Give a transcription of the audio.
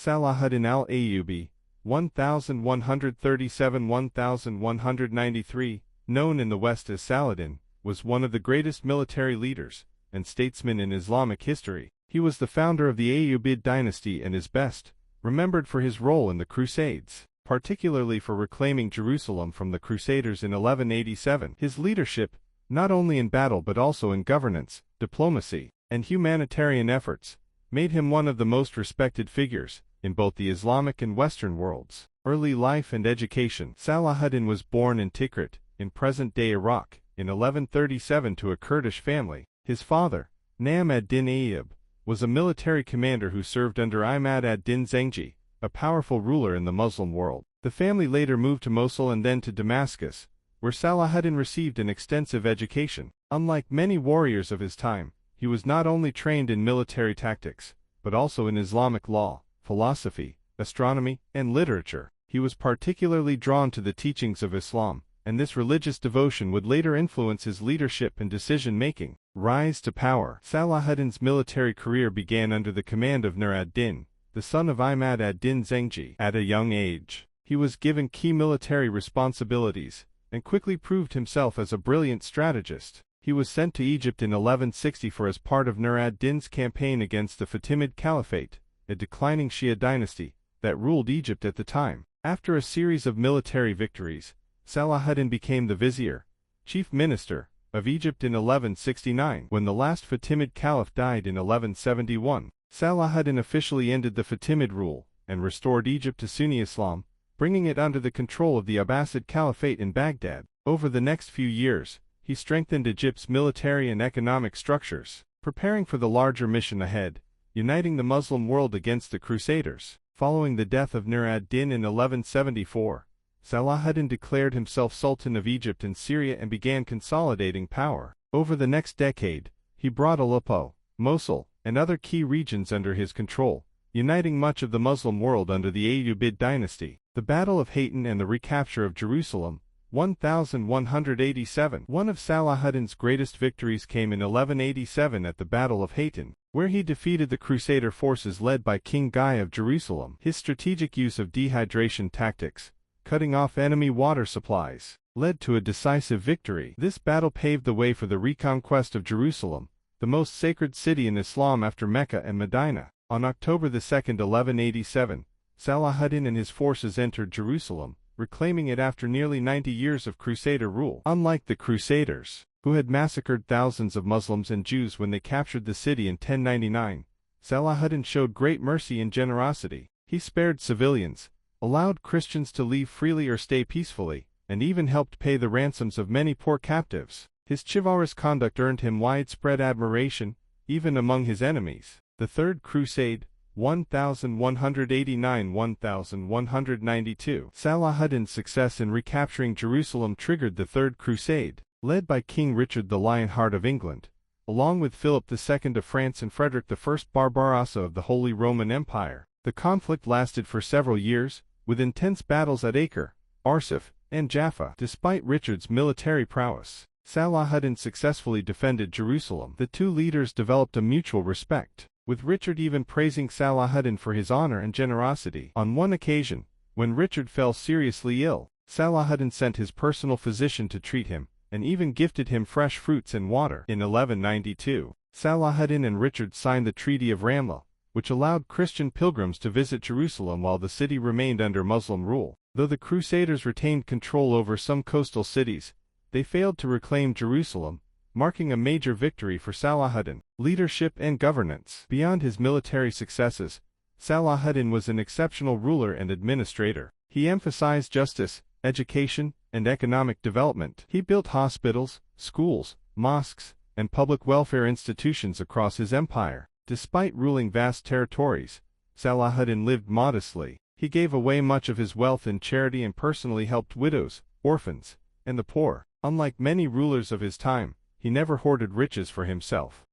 Salahuddin Al Ayyubi, 1137–1193, known in the West as Saladin, was one of the greatest military leaders and statesmen in Islamic history. He was the founder of the Ayyubid dynasty and is best remembered for his role in the Crusades, particularly for reclaiming Jerusalem from the Crusaders in 1187. His leadership, not only in battle but also in governance, diplomacy, and humanitarian efforts, made him one of the most respected figures in both the Islamic and Western worlds. Early life and education. Salahuddin was born in Tikrit, in present-day Iraq, in 1137 to a Kurdish family. His father, Naam ad-Din Ayyub, was a military commander who served under Imad ad-Din Zengi, a powerful ruler in the Muslim world. The family later moved to Mosul and then to Damascus, where Salahuddin received an extensive education. Unlike many warriors of his time, he was not only trained in military tactics, but also in Islamic law, philosophy, astronomy, and literature. He was particularly drawn to the teachings of Islam, and this religious devotion would later influence his leadership and decision-making. Rise to power. Salahuddin's military career began under the command of Nur ad-Din, the son of Imad ad-Din Zengi. At a young age, he was given key military responsibilities, and quickly proved himself as a brilliant strategist. He was sent to Egypt in 1164 as part of Nur ad-Din's campaign against the Fatimid Caliphate, a declining Shia dynasty that ruled Egypt at the time. After a series of military victories, Salahuddin became the vizier, chief minister, of Egypt in 1169. When the last Fatimid caliph died in 1171, Salahuddin officially ended the Fatimid rule and restored Egypt to Sunni Islam, bringing it under the control of the Abbasid Caliphate in Baghdad. Over the next few years, he strengthened Egypt's military and economic structures, preparing for the larger mission ahead, uniting the Muslim world against the Crusaders. Following the death of Nur ad-Din in 1174, Salahuddin declared himself Sultan of Egypt and Syria and began consolidating power. Over the next decade, he brought Aleppo, Mosul, and other key regions under his control, uniting much of the Muslim world under the Ayyubid dynasty. The Battle of Hattin and the recapture of Jerusalem, 1187. One of Salahuddin's greatest victories came in 1187 at the Battle of Hattin, where he defeated the Crusader forces led by King Guy of Jerusalem. His strategic use of dehydration tactics, cutting off enemy water supplies, led to a decisive victory. This battle paved the way for the reconquest of Jerusalem, the most sacred city in Islam after Mecca and Medina. On October 2, 1187, Salahuddin and his forces entered Jerusalem, reclaiming it after nearly 90 years of Crusader rule. Unlike the Crusaders, who had massacred thousands of Muslims and Jews when they captured the city in 1099, Salahuddin showed great mercy and generosity. He spared civilians, allowed Christians to leave freely or stay peacefully, and even helped pay the ransoms of many poor captives. His chivalrous conduct earned him widespread admiration, even among his enemies. The Third Crusade, 1189–1192. Salahuddin's success in recapturing Jerusalem triggered the Third Crusade, led by King Richard the Lionheart of England, along with Philip II of France and Frederick I Barbarossa of the Holy Roman Empire. The conflict lasted for several years, with intense battles at Acre, Arsuf, and Jaffa. Despite Richard's military prowess, Salahuddin successfully defended Jerusalem. The two leaders developed a mutual respect, with Richard even praising Salahuddin for his honor and generosity. On one occasion, when Richard fell seriously ill, Salahuddin sent his personal physician to treat him, and even gifted him fresh fruits and water. In 1192, Salahuddin and Richard signed the Treaty of Ramla, which allowed Christian pilgrims to visit Jerusalem while the city remained under Muslim rule. Though the Crusaders retained control over some coastal cities, they failed to reclaim Jerusalem, marking a major victory for Salahuddin. Leadership and governance. Beyond his military successes, Salahuddin was an exceptional ruler and administrator. He emphasized justice, education, and economic development. He built hospitals, schools, mosques, and public welfare institutions across his empire. Despite ruling vast territories, Salahuddin lived modestly. He gave away much of his wealth in charity and personally helped widows, orphans, and the poor. Unlike many rulers of his time, he never hoarded riches for himself.